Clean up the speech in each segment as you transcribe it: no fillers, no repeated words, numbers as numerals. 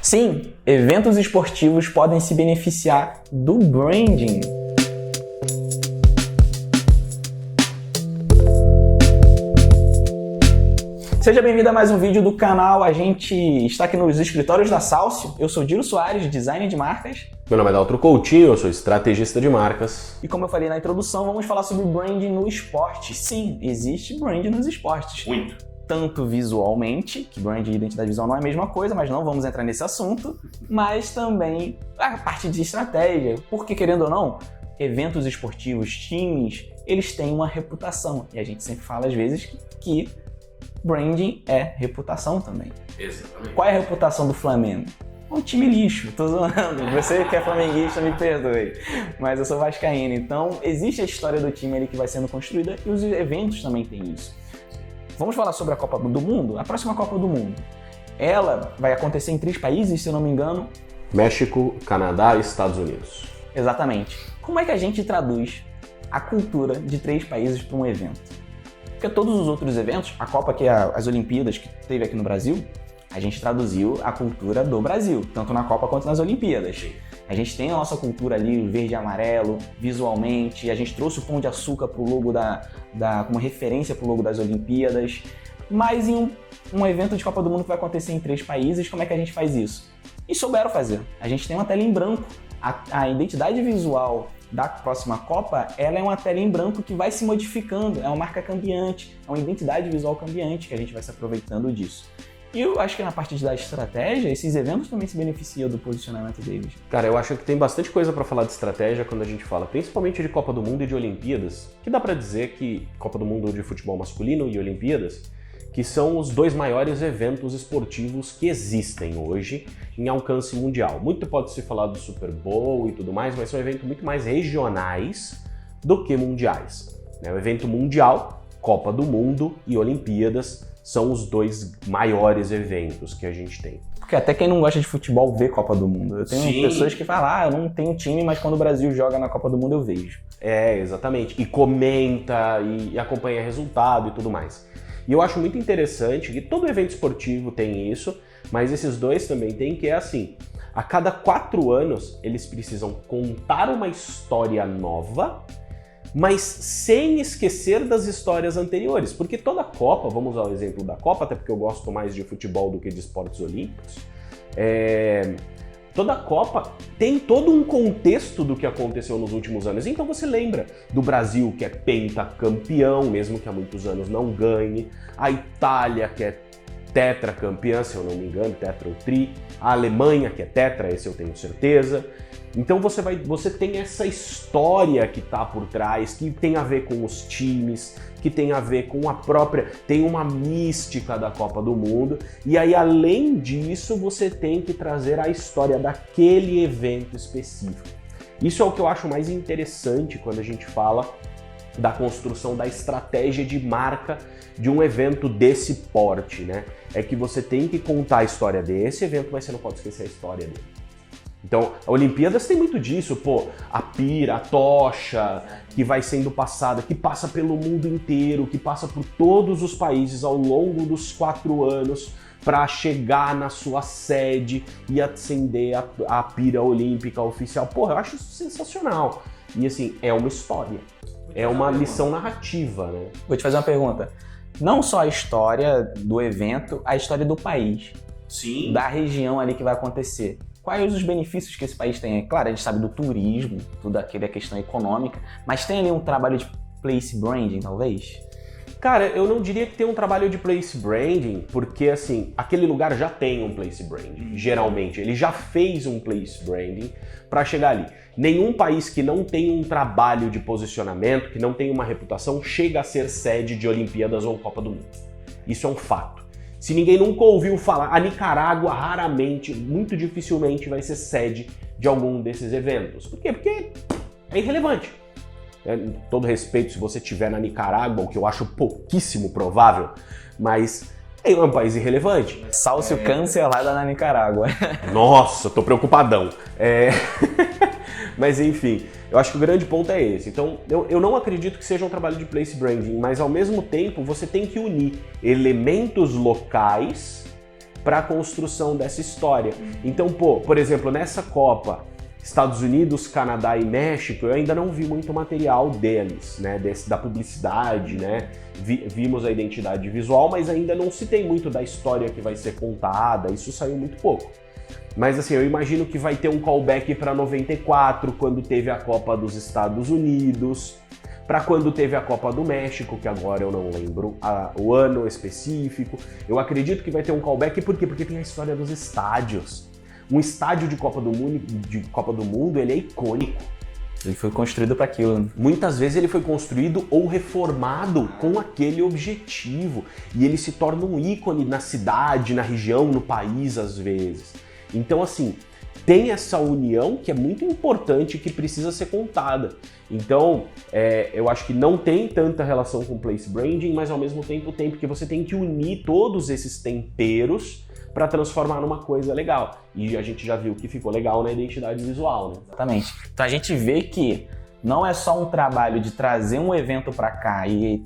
Sim, eventos esportivos podem se beneficiar do branding. Seja bem-vindo a mais um vídeo do canal. A gente está aqui nos escritórios da Salcio. Eu sou Dilo Soares, designer de marcas. Meu nome é Daltro Coutinho, eu sou estrategista de marcas. E como eu falei na introdução, vamos falar sobre branding no esporte. Sim, existe branding nos esportes. Muito. Tanto visualmente, que branding e identidade visual não é a mesma coisa, mas não vamos entrar nesse assunto, mas também a parte de estratégia, porque querendo ou não, eventos esportivos, times, eles têm uma reputação, e a gente sempre fala às vezes que branding é reputação também. Exatamente. Qual é a reputação do Flamengo? Um time lixo, tô zoando, você que é flamenguista me perdoe, mas eu sou vascaíno, então existe a história do time ali que vai sendo construída e os eventos também têm isso. Vamos falar sobre a Copa do Mundo? A próxima Copa do Mundo, ela vai acontecer em 3 países, se eu não me engano. México, Canadá e Estados Unidos. Exatamente. Como é que a gente traduz a cultura de 3 países para um evento? Porque todos os outros eventos, a Copa, que é as Olimpíadas que teve aqui no Brasil, a gente traduziu a cultura do Brasil, tanto na Copa quanto nas Olimpíadas. A gente tem a nossa cultura ali, verde e amarelo, visualmente, a gente trouxe o Pão de Açúcar pro logo como referência pro logo das Olimpíadas, mas em um evento de Copa do Mundo que vai acontecer em 3 países, como é que a gente faz isso? E souberam fazer. A gente tem uma tela em branco, a identidade visual da próxima Copa, ela é uma tela em branco que vai se modificando, é uma marca cambiante, é uma identidade visual cambiante que a gente vai se aproveitando disso. E eu acho que na parte da estratégia, esses eventos também se beneficiam do posicionamento deles. Cara, eu acho que tem bastante coisa pra falar de estratégia quando a gente fala, principalmente de Copa do Mundo e de Olimpíadas, que dá pra dizer que Copa do Mundo de futebol masculino e Olimpíadas, que são os 2 maiores eventos esportivos que existem hoje em alcance mundial. Muito pode se falar do Super Bowl e tudo mais, mas são eventos muito mais regionais do que mundiais. O evento mundial, Copa do Mundo e Olimpíadas, são os 2 maiores eventos que a gente tem. Porque até quem não gosta de futebol vê Copa do Mundo. Eu tenho pessoas que falam, eu não tenho time, mas quando o Brasil joga na Copa do Mundo eu vejo. É, exatamente. E comenta, e acompanha resultado e tudo mais. E eu acho muito interessante que todo evento esportivo tem isso, mas esses 2 também tem, que é assim, a cada 4 anos eles precisam contar uma história nova, mas sem esquecer das histórias anteriores, porque toda Copa, vamos usar o exemplo da Copa, até porque eu gosto mais de futebol do que de esportes olímpicos, toda Copa tem todo um contexto do que aconteceu nos últimos anos, então você lembra do Brasil, que é pentacampeão, mesmo que há muitos anos não ganhe, a Itália, que é tetracampeã, se eu não me engano, tetra ou tri, a Alemanha, que é tetra, esse eu tenho certeza. Então você tem essa história que está por trás, que tem a ver com os times, que tem a ver com a própria... Tem uma mística da Copa do Mundo, e aí além disso você tem que trazer a história daquele evento específico. Isso é o que eu acho mais interessante quando a gente fala da construção da estratégia de marca de um evento desse porte, né? É que você tem que contar a história desse evento, mas você não pode esquecer a história dele. Então, a Olimpíadas tem muito disso, a pira, a tocha, que vai sendo passada, que passa pelo mundo inteiro, que passa por todos os países ao longo dos 4 anos para chegar na sua sede e acender a pira olímpica oficial. Eu acho isso sensacional. E assim, é uma história, é uma lição narrativa, né? Vou te fazer uma pergunta. Não só a história do evento, a história do país. Sim. Da região ali que vai acontecer. Quais os benefícios que esse país tem? É claro, a gente sabe do turismo, tudo aquilo é questão econômica, mas tem ali um trabalho de place branding, talvez? Cara, eu não diria que tem um trabalho de place branding, porque assim, aquele lugar já tem um place branding, geralmente. Ele já fez um place branding para chegar ali. Nenhum país que não tem um trabalho de posicionamento, que não tem uma reputação, chega a ser sede de Olimpíadas ou Copa do Mundo. Isso é um fato. Se ninguém nunca ouviu falar, a Nicarágua raramente, muito dificilmente vai ser sede de algum desses eventos. Por quê? Porque é irrelevante. Todo respeito se você estiver na Nicarágua, o que eu acho pouquíssimo provável, mas é um país irrelevante. Salcio cancelada na Nicarágua. Nossa, tô preocupadão. Mas enfim, eu acho que o grande ponto é esse. Então, eu não acredito que seja um trabalho de place branding, mas ao mesmo tempo você tem que unir elementos locais para a construção dessa história. Então, por exemplo, nessa Copa, Estados Unidos, Canadá e México, eu ainda não vi muito material deles, né, da publicidade, né, vimos a identidade visual, mas ainda não se tem muito da história que vai ser contada, isso saiu muito pouco. Mas assim, eu imagino que vai ter um callback para 94, quando teve a Copa dos Estados Unidos, para quando teve a Copa do México, que agora eu não lembro o ano específico. Eu acredito que vai ter um callback, por quê? Porque tem a história dos estádios. Um estádio de Copa do Mundo, ele é icônico. Ele foi construído para aquilo. Muitas vezes ele foi construído ou reformado com aquele objetivo. E ele se torna um ícone na cidade, na região, no país, às vezes. Então, assim, tem essa união que é muito importante e que precisa ser contada. Então, eu acho que não tem tanta relação com place branding, mas ao mesmo tempo tem, porque você tem que unir todos esses temperos para transformar numa coisa legal. E a gente já viu que ficou legal na identidade visual, né? Exatamente. Então a gente vê que não é só um trabalho de trazer um evento para cá e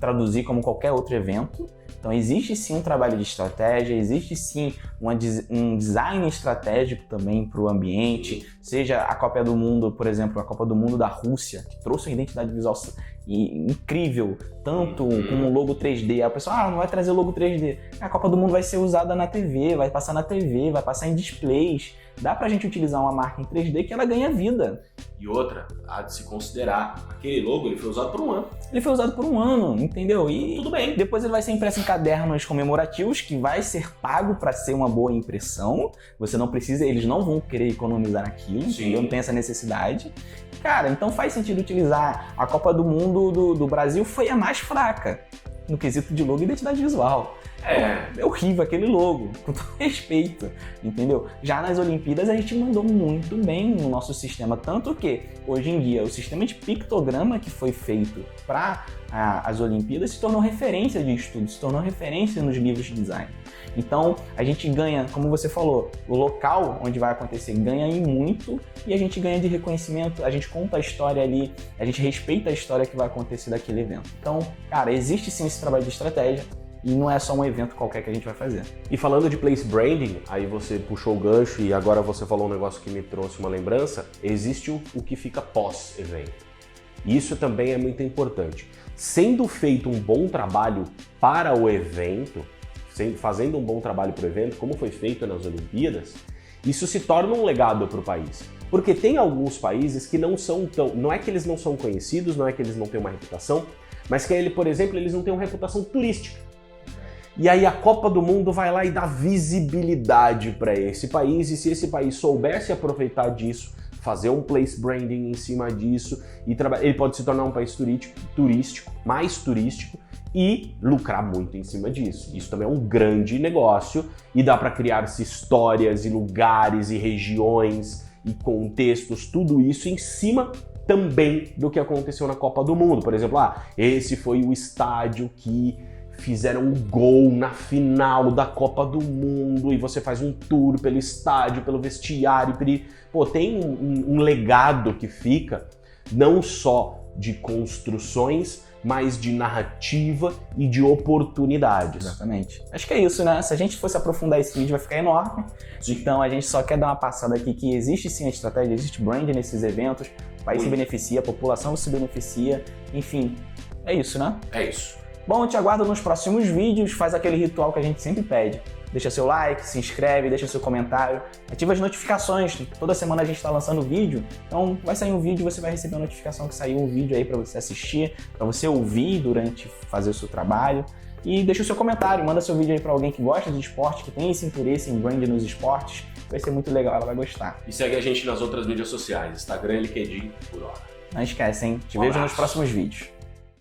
traduzir como qualquer outro evento. Então existe sim um trabalho de estratégia, existe sim um design estratégico também para o ambiente, seja a Copa do Mundo, por exemplo, a Copa do Mundo da Rússia, que trouxe uma identidade visual incrível, tanto com um logo 3D. Aí o pessoal, não vai trazer logo 3D. A Copa do Mundo vai ser usada na TV, vai passar na TV, vai passar em displays. Dá pra gente utilizar uma marca em 3D que ela ganha vida. E outra, há de se considerar, aquele logo ele foi usado por um ano. Ele foi usado por um ano, entendeu? E tudo bem. Depois ele vai ser impresso em cadernos comemorativos, que vai ser pago para ser uma boa impressão. Você não precisa, eles não vão querer economizar naquilo, entendeu? Não tem essa necessidade. Cara, então faz sentido utilizar. A Copa do Mundo do Brasil foi a mais fraca no quesito de logo e identidade visual. É horrível aquele logo, com todo respeito, entendeu? Já nas Olimpíadas a gente mandou muito bem no nosso sistema, tanto que hoje em dia o sistema de pictograma que foi feito para as Olimpíadas se tornou referência de estudo, se tornou referência nos livros de design. Então a gente ganha, como você falou, o local onde vai acontecer ganha em muito e a gente ganha de reconhecimento, a gente conta a história ali, a gente respeita a história que vai acontecer daquele evento. Então, cara, existe sim esse trabalho de estratégia. E não é só um evento qualquer que a gente vai fazer. E falando de place branding, aí você puxou o gancho e agora você falou um negócio que me trouxe uma lembrança, existe o que fica pós-evento. Isso também é muito importante. Sendo feito um bom trabalho para o evento, fazendo um bom trabalho para o evento, como foi feito nas Olimpíadas, isso se torna um legado para o país. Porque tem alguns países que não são tão... Não é que eles não são conhecidos, não é que eles não têm uma reputação, mas que, por exemplo, eles não têm uma reputação turística. E aí a Copa do Mundo vai lá e dá visibilidade para esse país, e se esse país soubesse aproveitar disso, fazer um place branding em cima disso, ele pode se tornar um país turístico, mais turístico, e lucrar muito em cima disso. Isso também é um grande negócio, e dá para criar-se histórias, e lugares, e regiões, e contextos, tudo isso em cima também do que aconteceu na Copa do Mundo. Por exemplo, esse foi o estádio que fizeram um gol na final da Copa do Mundo, e você faz um tour pelo estádio, pelo vestiário, tem um legado que fica não só de construções, mas de narrativa e de oportunidades. Exatamente. Acho que é isso, né? Se a gente fosse aprofundar esse vídeo vai ficar enorme. Então a gente só quer dar uma passada aqui que existe sim a estratégia, existe brand nesses eventos, o país se beneficia, a população se beneficia, enfim, é isso, né? É isso. Bom, eu te aguardo nos próximos vídeos, faz aquele ritual que a gente sempre pede. Deixa seu like, se inscreve, deixa seu comentário, ativa as notificações, toda semana a gente está lançando vídeo, então vai sair um vídeo e você vai receber a notificação que saiu um vídeo aí para você assistir, para você ouvir durante fazer o seu trabalho. E deixa o seu comentário, manda seu vídeo aí para alguém que gosta de esporte, que tem esse interesse em brand nos esportes, vai ser muito legal, ela vai gostar. E segue a gente nas outras mídias sociais, Instagram, LinkedIn, por hora. Não esquece, hein? Te vejo nos próximos vídeos.